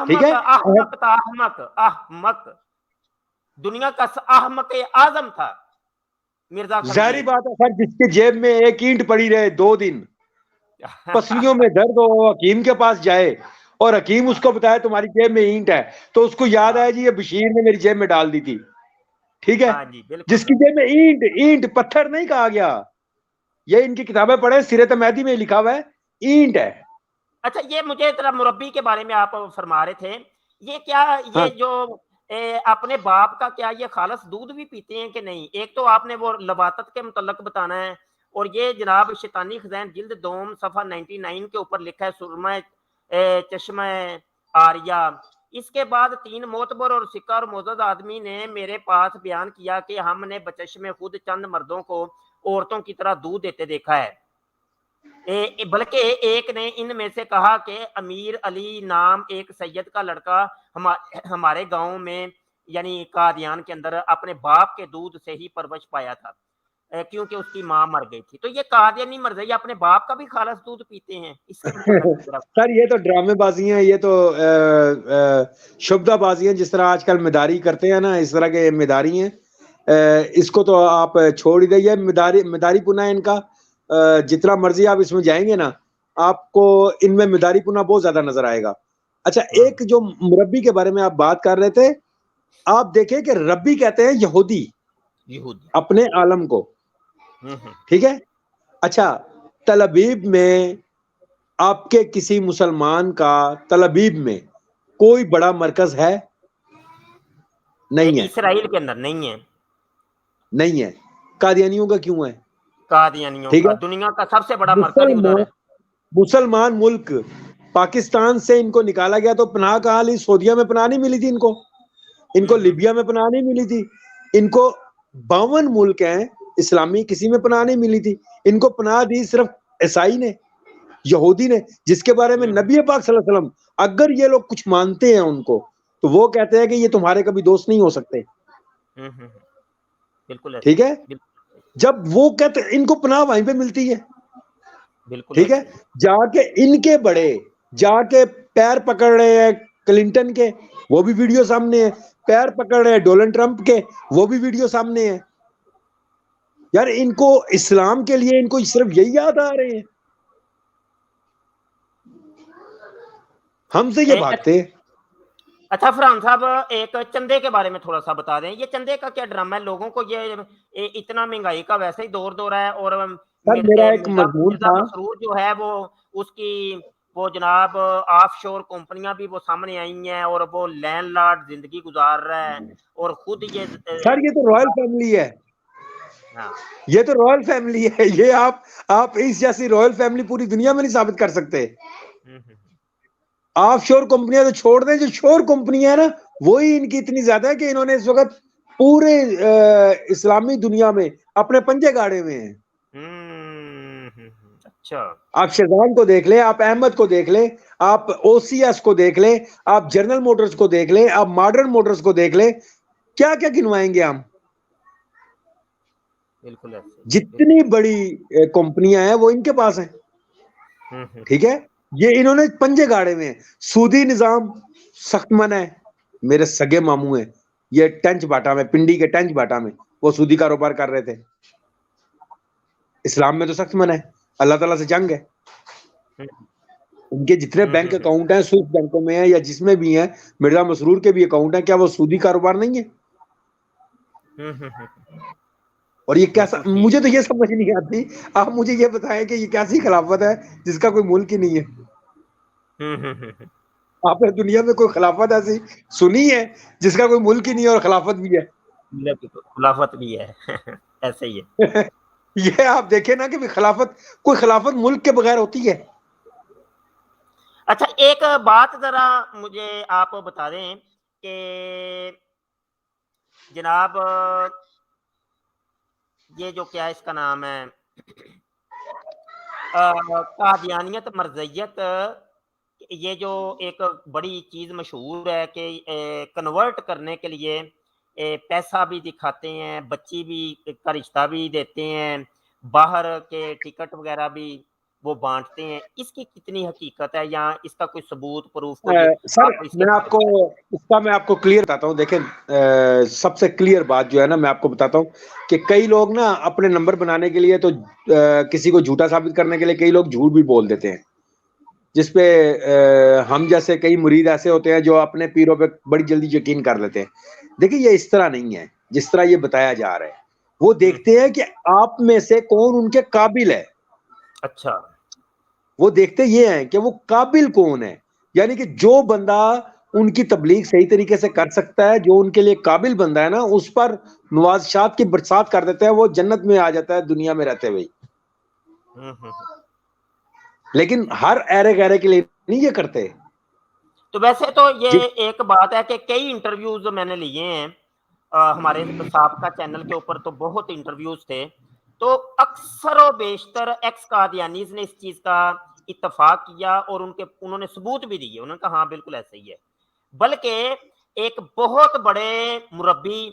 ٹھیک احمق ہے, احمق تھا, احمق احمق دنیا کا احمق اعظم تھا مرزا ظاہری خنزیر. بات ہے سر, جس کے جیب میں ایک اینٹ پڑی رہے 2 دن, پسلیوں میں درد ہو, حکیم کے پاس جائے اور حکیم اس کو بتایا تمہاری جیب میں اینٹ ہے, تو اس کو یاد آیا جی یہ بشیر نے میری جیب میں ڈال دی تھی. ٹھیک ہے, ہاں جی بالکل جس کی جیب میں اینٹ پتھر نہیں کہا گیا. یہ ان کی کتابیں پڑھیں, سیرت مہدی میں لکھا ہوا ہے اینٹ ہے. اچھا یہ مجھے ذرا مربی کے بارے میں آپ فرما رہے تھے, یہ کیا ہاں یہ جو اپنے باپ کا کیا یہ خالص دودھ بھی پیتے ہیں کہ نہیں؟ ایک تو آپ نے وہ لباتت کے متعلق بتانا ہے, اور یہ جناب شیطانی خزائن جلد دوم صفحہ 99 کے اوپر لکھا ہے سرمہ چشمہ آریہ. اس کے بعد 3 معتبر اور سکہ اور معزز آدمی نے میرے پاس بیان کیا کہ ہم نے بچشم خود چند مردوں کو عورتوں کی طرح دودھ دیتے دیکھا ہے, بلکہ ایک نے ان میں سے کہا کہ امیر علی نام ایک سید کا لڑکا ہمارے گاؤں میں یعنی قادیان کے اندر اپنے باپ کے دودھ سے ہی پرورش پایا تھا کیونکہ اس کی ماں مر گئی تھی. تو یہ قادیانی مرزائی اپنے باپ کا بھی خالص دودھ پیتے ہیں؟ اس کے متعلق سر یہ تو ڈرامے بازی ہیں, یہ تو شبدہ بازی ہیں, جس طرح آج کل مداری کرتے ہیں نا, اس طرح کے مداری ہیں. اس کو تو آپ چھوڑ ہی دئیے. مداری پنا ہے ان کا, جتنا مرضی آپ اس میں جائیں گے نا آپ کو ان میں مداری پنا بہت زیادہ نظر آئے گا. اچھا ایک جو مربی کے بارے میں آپ بات کر رہے تھے, آپ دیکھیں کہ ربی کہتے ہیں یہودی اپنے عالم کو. ٹھیک ہے. اچھا تل ابیب میں آپ کے کسی مسلمان کا تل ابیب میں کوئی بڑا مرکز ہے؟ نہیں ہے. اسرائیل کے اندر نہیں ہے. نہیں ہے. قادیانیوں کا کیوں ہے؟ قادیانیوں ٹھیک کا ہے, دنیا کا سب سے بڑا مرکز ہی ادھر ہے. مسلمان ملک پاکستان سے ان کو نکالا گیا تو پناہ کہاں لی؟ سعودیہ میں پناہ نہیں ملی تھی ان کو لیبیا میں پناہ نہیں ملی تھی ان کو، 52 ملک ہیں اسلامی، کسی میں پناہ نہیں ملی تھی ان کو، پناہ دی صرف عیسائی نے، یہودی نے، جس کے بارے میں نبی پاک صلی اللہ علیہ وسلم، اگر یہ لوگ کچھ مانتے ہیں ان کو تو وہ کہتے ہیں کہ یہ تمہارے کبھی دوست نہیں ہو سکتے، بالکل ٹھیک ہے؟ جب وہ کہتے ان کو پناہ وہیں پہ ملتی ہے، ٹھیک ہے؟ جا کے ان کے بڑے جا کے پیر پکڑ رہے ہیں کلنٹن کے، وہ بھی ویڈیو سامنے ہے، پیر پکڑ رہے ہیں ڈونلڈ ٹرمپ کے، وہ بھی ویڈیو سامنے ہے. یار ان کو اسلام کے لیے ان کو صرف یہی یاد آ رہے ہیں، ہم سے یہ بھاگتے ہیں. اچھا فرحان صاحب، ایک چندے کے بارے میں تھوڑا سا بتا دیں، یہ چندے کا کیا ڈرامہ ہے؟ لوگوں کو یہ اتنا مہنگائی کا ویسے ہی دور ہے، اور میرا ایک مضمون مرزا تھا، مسرور جو ہے وہ اس کی وہ جناب آف شور کمپنیاں بھی وہ سامنے آئی ہیں، اور وہ لینڈ لارڈ زندگی گزار رہا ہے، اور خود یہ سر یہ تو رائل فیملی ہے، ہاں یہ تو رائل فیملی ہے، یہ آپ اس جیسی رائل فیملی پوری دنیا میں نہیں ثابت کر سکتے. آف شور کمپنیاں تو چھوڑ دیں، جو شور کمپنیاں ہیں نا وہی ان کی اتنی زیادہ ہے کہ انہوں نے اس وقت پورے اسلامی دنیا میں اپنے پنجے گاڑے ہوئے ہیں. اچھا، آپ شیزان کو دیکھ لیں، آپ احمد کو دیکھ لیں، آپ او سی ایس کو دیکھ لیں، آپ جنرل موٹرز کو دیکھ لیں، آپ ماڈرن موٹرز کو دیکھ لیں، کیا کیا گنوائیں گے ہم؟ بالکل جتنی بڑی کمپنیاں ہیں وہ ان کے پاس ہیں، ٹھیک ہے؟ یہ انہوں نے پنجے گاڑے میں ہیں. سودی نظام سخت منع ہے. میرے سگے ماموں ہیں، یہ ٹنچ باٹا میں، پنڈی کے ٹنچ باٹا میں وہ سودی کاروبار کر رہے تھے. اسلام میں تو سخت منع ہے، اللہ تعالیٰ سے جنگ ہے. ان کے جتنے بینک اکاؤنٹ ہیں سوئس بینکوں میں ہیں یا جس میں بھی ہیں، مرزا مسرور کے بھی اکاؤنٹ ہیں، کیا وہ سودی کاروبار نہیں ہے؟ اور یہ کیسا، مجھے تو یہ سمجھ نہیں آتی، آپ مجھے یہ بتائیں کہ یہ کیسی خلافت ہے جس کا کوئی ملک ہی نہیں ہے؟ آپ نے دنیا میں کوئی خلافت ایسی سنی ہے جس کا کوئی ملک ہی نہیں ہے اور خلافت بھی ہے؟ خلافت بھی ہے ایسے ہی ہے. یہ آپ دیکھیں نا کہ کوئی خلافت ملک کے بغیر ہوتی ہے؟ اچھا ایک بات ذرا مجھے آپ بتا دیں کہ جناب یہ جو کیا اس کا نام ہے قادیانیت مرزیت، یہ جو ایک بڑی چیز مشہور ہے کہ کنورٹ کرنے کے لیے پیسہ بھی دکھاتے ہیں، بچی بھی کا رشتہ بھی دیتے ہیں، باہر کے ٹکٹ وغیرہ بھی وہ بانٹتے ہیں، اس کی کتنی حقیقت ہے یا اس کا کوئی ثبوت پروف کوئی سر آپ اس کے میں بارے آپ کو کلیئر بتاتا ہوں. دیکھیں سب سے کلیئر بات جو ہے نا میں آپ کو بتاتا ہوں کہ کئی لوگ نا اپنے نمبر بنانے کے لیے تو کسی کو جھوٹا ثابت کرنے کے لیے کئی لوگ جھوٹ بھی بول دیتے ہیں، جس پہ ہم جیسے کئی مرید ایسے ہوتے ہیں جو اپنے پیروں پہ بڑی جلدی یقین کر لیتے ہیں. دیکھیں یہ اس طرح نہیں ہے جس طرح یہ بتایا جا رہا ہے. وہ دیکھتے ہیں کہ آپ میں سے کون ان کے قابل ہے. اچھا، وہ دیکھتے یہ ہیں کہ وہ قابل کون ہے، یعنی کہ جو بندہ ان کی تبلیغ صحیح طریقے سے کر سکتا ہے، جو ان کے لیے قابل بندہ ہے نا، اس پر نوازشات کی برسات کر دیتے ہیں، وہ جنت میں آ جاتا ہے دنیا میں رہتے ہوئے. لیکن ہر ایرے گہرے کے لیے نہیں یہ کرتے. تو ویسے تو یہ ایک بات ہے کہ کئی انٹرویوز میں نے لیے ہیں ہمارے سابقہ چینل کے اوپر، تو بہت انٹرویوز تھے، تو اکثر و بیشتر ایکس قادیانیز نے اس چیز کا اتفاق کیا اور انہوں نے ثبوت بھی دیے، انہوں نے کہا ہاں بالکل ایسے ہی ہے. بلکہ ایک بہت بڑے مربی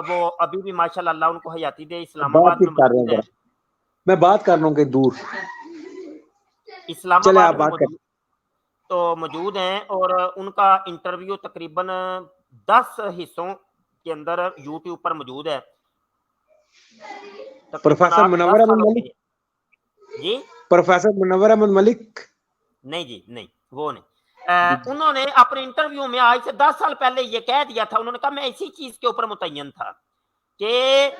وہ ابھی بھی ماشاء اللہ ان کو حیاتی دے اسلام آباد میں موجود ہیں. میں بات کر رہا ہوں کہ دور اسلام چلے آباد آپ میں بات کریں. تو موجود ہیں، اور ان کا انٹرویو تقریباً 10 حصوں کے اندر یوٹیوب پر موجود ہے. تقریباً پروفیسر 8-10 منور احمد سال ہو ملک، گئے. جی پروفیسر منور احمد ملک نہیں جی، نہیں وہ نہیں. انہوں نے اپنے انٹرویو میں آج سے 10 سال پہلے یہ کہہ دیا تھا، انہوں نے کہا میں اسی چیز کے اوپر متعین تھا کہ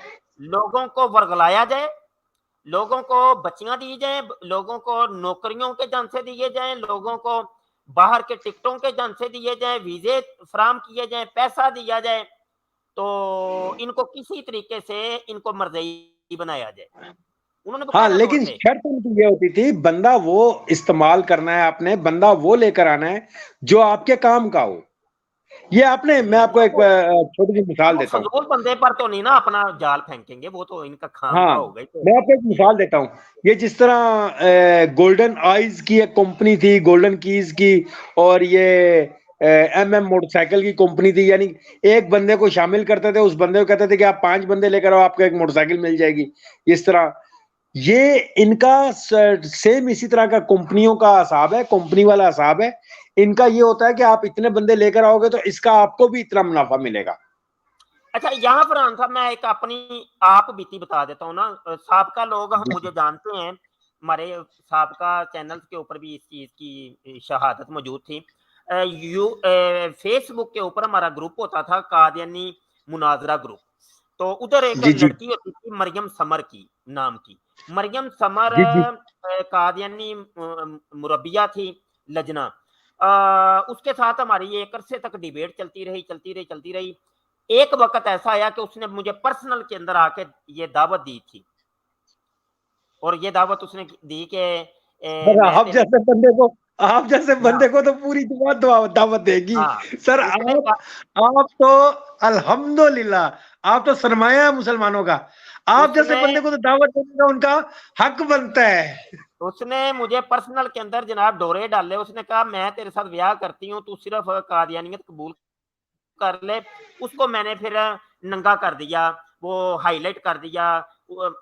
لوگوں کو ورگلایا جائے، لوگوں کو بچیاں دی جائیں، لوگوں کو نوکریوں کے جھانسے دیے جائیں، لوگوں کو باہر کے ٹکٹوں کے جھانسے دیے جائیں، ویزے فراہم کیے جائیں، پیسہ دیا جائے، تو ان کو کسی طریقے سے ان کو مرضی بنایا جائے. انہوں نے ہاں باقاعدہ طور لیکن سے شرط ان کی یہ ہوتی تھی بندہ وہ استعمال کرنا ہے، آپ نے بندہ وہ لے کر آنا ہے جو آپ کے کام کا ہو. یہ آپ نے، میں آپ کو ایک چھوٹی سی مثال وہ دیتا ہوں. فضول بندے پر تو نہیں نا اپنا جال پھینکیں گے، وہ تو ان کا کام ہاں کا ہوگا ہی. تو میں آپ کو ایک مثال دیتا ہوں. یہ جس طرح گولڈن آئیز کی ایک کمپنی تھی، گولڈن کیز کی، اور یہ ایم موٹر سائیکل کی کمپنی تھی. یعنی ایک بندے کو شامل کرتے تھے، اس بندے کو کہتے تھے کہ آپ 5 بندے لے کر آؤ، آپ کو ایک موٹر سائیکل مل جائے گی. اس طرح یہ ان کا سیم اسی طرح کا کمپنیوں کا حساب ہے، کمپنی والا حساب ہے. ان کا یہ ہوتا ہے کہ آپ اتنے بندے لے کر آؤ گے تو اس کا آپ کو بھی اتنا منافع ملے گا. اچھا یہاں فرحان صاحب میں ایک اپنی آپ بیتی بتا دیتا ہوں نا. سابقہ لوگ مجھے جانتے ہیں، ہمارے سابقہ چینلز کے اوپر بھی اس چیز کی شہادت موجود تھی. فیس بک کے اوپر ہمارا گروپ ہوتا تھا قادیانی مناظرہ گروپ. تو ادھر ایک جی جی لڑکی ہوتی تھی مریم سمر کی نام کی. مریم سمر جی جی قادیانی مربیہ تھی لجنا. اس کے ساتھ ہماری ایک عرصے تک ڈیبیٹ چلتی رہی. ایک وقت ایسا آیا کہ اس نے مجھے پرسنل کے اندر آ کے یہ دعوت دی تھی، اور یہ دعوت اس نے دی کہ میں آپ تیرے جیسے بندے کو، آپ جیسے ہاں بندے کو تو پوری جماعت دعوت دے گی. ہاں سر اس نے آپ تو الحمدللہ آپ تو سرمایہ ہے مسلمانوں کا. آپ جیسے بندے کو تو دعوت دینے کا ان کا حق بنتا ہے. اس نے مجھے پرسنل کے اندر جناب ڈورے ڈالے. اس نے کہا میں تیرے ساتھ بیاہ کرتی ہوں، تو صرف قادیانیت قبول کر لے. اس کو میں نے پھر ننگا کر دیا، وہ ہائی لائٹ کر دیا.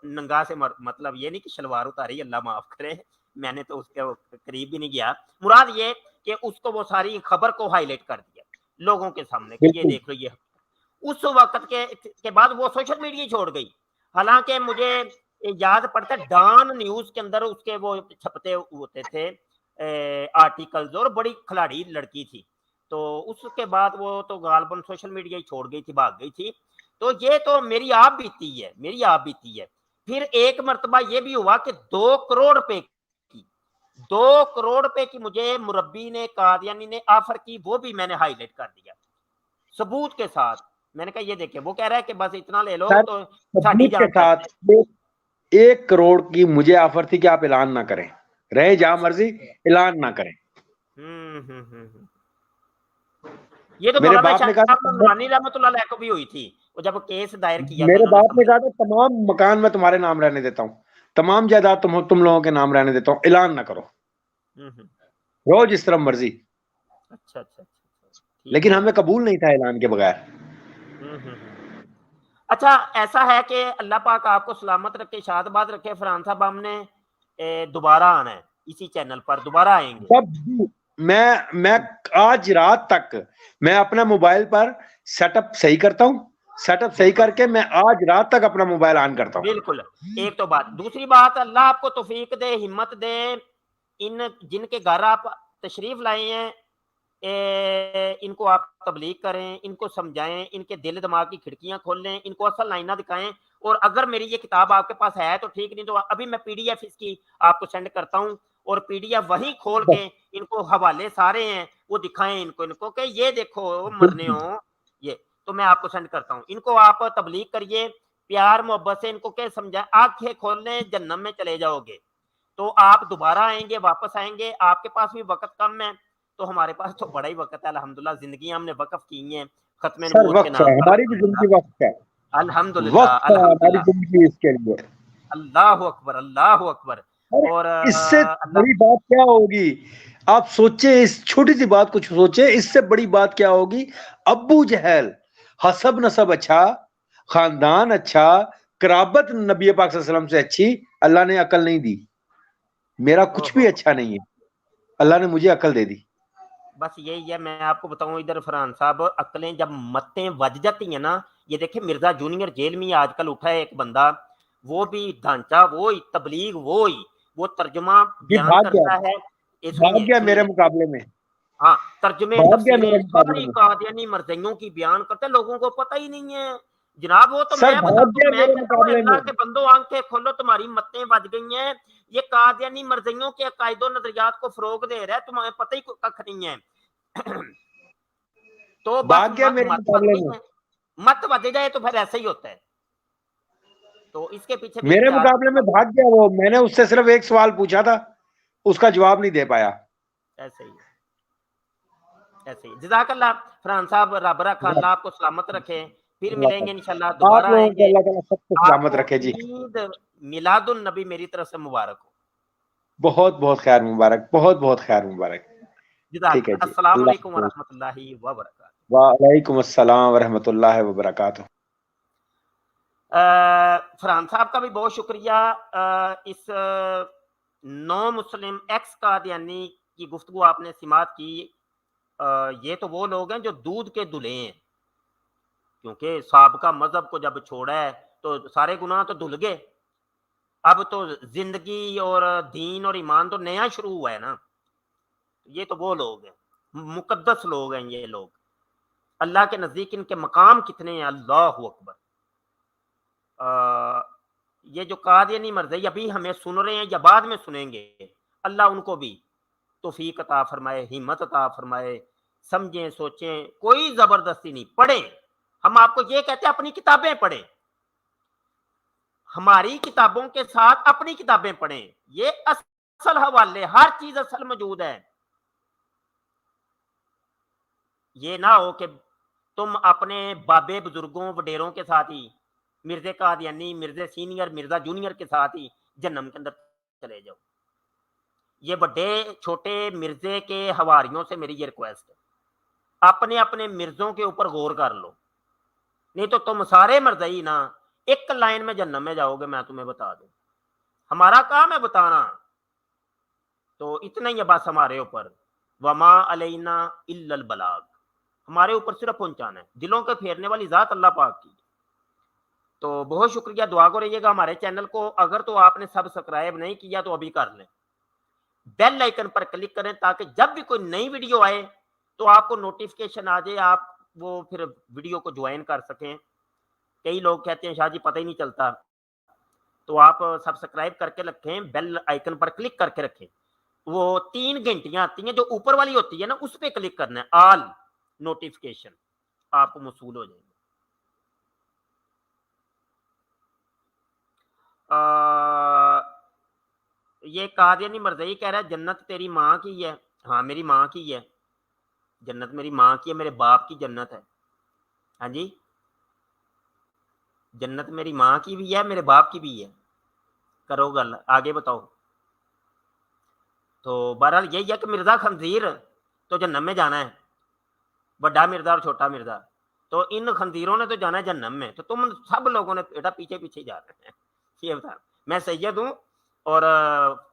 ننگا سے مطلب یہ نہیں کہ شلوار اتاری، اللہ معاف کرے، میں نے تو اس کے قریب بھی نہیں گیا. مراد یہ کہ اس کو وہ ساری خبر کو ہائی لائٹ کر دیا لوگوں کے سامنے کہ یہ بالکل دیکھ لو. یہ اس وقت کے بعد وہ سوشل میڈیا چھوڑ گئی. حالانکہ مجھے یاد پڑتا ہے ڈان نیوز کے اندر اس کے وہ چھپتے ہوتے تھے آرٹیکلز، اور بڑی کھلاڑی لڑکی تھی. تو اس کے بعد وہ تو غالباً سوشل میڈیا ہی چھوڑ گئی تھی، بھاگ گئی تھی. تو یہ تو میری آپ بیتی ہے. پھر ایک مرتبہ یہ بھی ہوا کہ 2 کروڑ روپے کی 2 کروڑ روپے کی مجھے مربی نے قادیانی نے آفر کی، وہ بھی میں نے ہائی لائٹ کر دیا ثبوت کے ساتھ. میں نے کہا یہ دیکھیں، وہ کہہ رہا ہے کہ بس اتنا لے لو سر تو ساڈی ثبوت کے جان چل ساتھ جائے. 1 کروڑ کی مجھے آفر تھی کہ آپ اعلان نہ کریں، رہے جہاں مرضی اعلان نہ کریں. یہ تو میرے مولانا باپ شاہ نے کہا صاحب تھا، نورانی رحمۃ اللہ علیہ کو بھی ہوئی تھی، وہ جب کیس دائر کیا تھا میرے انہوں نے باپ نے کہا سمجھا. تھا تمام مکان میں تمہارے نام رہنے دیتا ہوں، تمام جائیداد تم لوگوں کے نام رہنے دیتا ہوں، اعلان نہ کرو، رو جس طرح مرضی. اچھا ٹھیک لیکن ہے. ہمیں قبول نہیں تھا اعلان کے بغیر. اچھا ایسا ہے کہ اللہ پاک آپ کو سلامت رکھے، شاد باد رکھے فرحان صاحب. ہم نے دوبارہ آنا ہے اسی چینل پر، دوبارہ آئیں گے. میں آج رات تک میں اپنا موبائل پر سیٹ اپ صحیح کرتا ہوں، سیٹ اپ صحیح کر کے میں آج رات تک اپنا موبائل آن کرتا ہوں. بالکل. ایک تو بات، دوسری بات اللہ آپ کو توفیق دے، ہمت دے. ان جن کے گھر آپ تشریف لائے ہیں ان کو آپ تبلیغ کریں، ان کو سمجھائیں، ان کے دل دماغ کی کھڑکیاں کھول لیں، ان کو اصل لائنہ دکھائیں. اور اگر میری یہ کتاب آپ کے پاس ہے تو ٹھیک، نہیں تو ابھی میں پی ڈی ایف اس کی آپ کو سینڈ کرتا ہوں، اور پی ڈی ایف وہی کھول کے ان کو حوالے سارے ہیں وہ دکھائیں ان کو کہ یہ دیکھو مرنے ہو. یہ تو میں آپ کو سینڈ کرتا ہوں، ان کو آپ تبلیغ کریے پیار محبت سے، ان کو کہ سمجھا، آنکھیں کھول لیں جہنم میں چلے جاؤ گے. تو آپ دوبارہ آئیں گے، واپس آئیں گے. آپ کے پاس بھی وقت کم ہے، تو ہمارے پاس تو بڑا ہی وقت ہے الحمدللہ. زندگی ہم نے وقف کی ہیں ختم سر نبوت کے وقت ہے، نام پر ہماری بھی الحمدللہ. زندگی وقت ہے، الحمدللہ وقت ہے ہماری الحمدللہ. زندگی اس کے لیے. اللہ اکبر اللہ اکبر. اور اس سے اللہ بڑی بات کیا ہوگی آپ سوچیں، اس چھوٹی سی بات کو سوچیں، اس سے بڑی بات کیا ہوگی. ابو جہل حسب نسب اچھا، خاندان اچھا، قرابت نبی پاک صلی اللہ علیہ وسلم سے اچھی، اللہ نے عقل نہیں دی. میرا کچھ بھی اچھا نہیں ہے، اللہ نے مجھے عقل دے دی. بس یہی ہے. میں آپ کو بتاؤں ادھر فرحان صاحب، عقلیں جب متیں وج جاتی ہیں نا، یہ دیکھیں مرزا جونیئر جیل میں آج کل اٹھا ہے ایک بندہ، وہ بھی ڈھانچہ وہی، تبلیغ وہی، وہ ترجمہ جی بیان بھاگ گیا، کرتا ہے. بھاگ گیا میرے سنیے مقابلے میں، ہاں، ترجمے بھاگ گیا تفسیریں میرے مقابلے ساری میں. قادیانی مرضیوں کی بیان کرتے، لوگوں کو پتہ ہی نہیں ہے جناب. وہ تو سر میں بھاگ بتاتا ہوں، گیا میں میرے کہتا ہوں مقابلے میں. اللہ کے بندو آنکھیں کھولو، تمہاری متیں بج گئی ہیں. یہ قادیانی مرضیوں کے عقائد و نظریات کو فروغ دے رہا ہے، تمہیں پتہ ہی ککھ نہیں ہے. تو بس بھاگ گیا میرے مت مقابلے میں. مت بج جائے تو پھر ایسا ہی ہوتا ہے. تو اس کے پیچھے میرے مقابلے میں بھاگ گیا وہ, میں نے اس سے صرف ایک سوال پوچھا تھا, اس کا جواب نہیں دے پایا. ایسے ہی ایسے ہی. جزاک اللہ فرحان صاحب, رب رکھا, اللہ آپ کو سلامت رکھے. پھر ملیں گے انشاءاللہ, آپ دوبارہ لوگوں آئیں کو گے. اللہ تعالیٰ سب کو آپ سلامت کو رکھے جی. عید میلاد النبی میری طرف سے مبارک ہو. بہت بہت خیر مبارک, بہت بہت خیر مبارک. جزاک ٹھیک ہے اللہ. جی, السلام اللہ علیکم حافظ. ورحمۃ اللہ وبرکاتہ. وعلیکم السلام ورحمۃ اللہ وبرکاتہ. فرحان صاحب کا بھی بہت شکریہ. اس نو مسلم ایکس قادیانی کی گفتگو آپ نے سماعت کی. یہ تو وہ لوگ ہیں جو دودھ کے دلہے ہیں, کیونکہ سابقہ مذہب کو جب چھوڑا ہے تو سارے گناہ تو دھل گئے. اب تو زندگی اور دین اور ایمان تو نیا شروع ہوا ہے نا. یہ تو وہ لوگ ہیں, مقدس لوگ ہیں یہ لوگ. اللہ کے نزدیک ان کے مقام کتنے ہیں, اللہ اکبر. یہ جو قادیانی مرزائی ابھی ہمیں سن رہے ہیں یا بعد میں سنیں گے, اللہ ان کو بھی توفیق عطا فرمائے, ہمت عطا فرمائے. سمجھیں, سوچیں, کوئی زبردستی نہیں. پڑھیں, ہم آپ کو یہ کہتے ہیں اپنی کتابیں پڑھیں, ہماری کتابوں کے ساتھ اپنی کتابیں پڑھیں. یہ اصل حوالے, ہر چیز اصل موجود ہے. یہ نہ ہو کہ تم اپنے بابے بزرگوں وڈیروں کے ساتھ ہی, مرزے قادیانی, مرزے سینئر, مرزا جونیئر کے ساتھ ہی جہنم کے اندر چلے جاؤ. یہ بڑے چھوٹے مرزے کے حواریوں سے میری یہ ریکویسٹ ہے, اپنے اپنے مرزوں کے اوپر غور کر لو, نہیں تو تم سارے مرزائی نا ایک لائن میں جہنم میں جاؤ گے. میں تمہیں بتا دوں, ہمارا کام ہے بتانا, تو اتنا ہی ہے بس ہمارے اوپر. وما علینا الا البلاغ, ہمارے اوپر صرف پہنچانا ہے. دلوں کے پھیرنے والی ذات اللہ پاک کی. تو بہت شکریہ, دعا کو رہیے گا ہمارے چینل کو. اگر تو آپ نے سبسکرائب نہیں کیا تو ابھی کر لیں, بیل آئکن پر کلک کریں تاکہ جب بھی کوئی نئی ویڈیو آئے تو آپ کو نوٹیفکیشن آ جائے, آپ وہ پھر ویڈیو کو جوائن کر سکیں. کئی لوگ کہتے ہیں شاہ جی پتہ ہی نہیں چلتا, تو آپ سبسکرائب کر کے رکھیں, بیل آئکن پر کلک کر کے رکھیں. وہ 3 گھنٹیاں آتی ہیں جو اوپر والی ہوتی ہے نا, اس پہ کلک کرنا ہے, آل نوٹیفکیشن, آپ کو موصول ہو جائیں گے. یہ قادیانی مرزائی کہہ رہا ہے جنت تیری ماں کی ہے. ہاں میری ماں کی ہے جنت, میری ماں کی ہے, میرے باپ کی جنت ہے. ہاں جی, جنت میری ماں کی بھی ہے, میرے باپ کی بھی ہے. کرو گل, آگے بتاؤ. تو بہرحال یہی ہے کہ مرزا خنزیر تو جہنم میں جانا ہے, بڑا مرزا اور چھوٹا مرزا, تو ان خنزیروں نے تو جانا ہے جہنم میں. تو تم سب لوگوں نے بیٹا پیچھے پیچھے جا رہے ہیں. یہ بتا, میں سید ہوں اور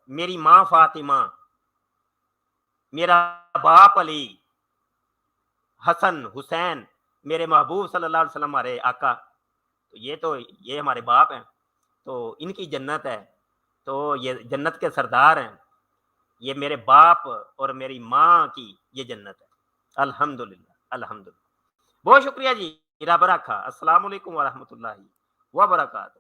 میری ماں فاطمہ, میرا باپ علی, حسن حسین, میرے محبوب صلی اللہ علیہ وسلم ہمارے آقا. تو یہ ہمارے باپ ہیں, تو ان کی جنت ہے. تو یہ جنت کے سردار ہیں, یہ میرے باپ اور میری ماں کی یہ جنت ہے. الحمدللہ الحمدللہ. بہت شکریہ جی, رب رکھا. السلام علیکم ورحمۃ اللہ وبرکاتہ.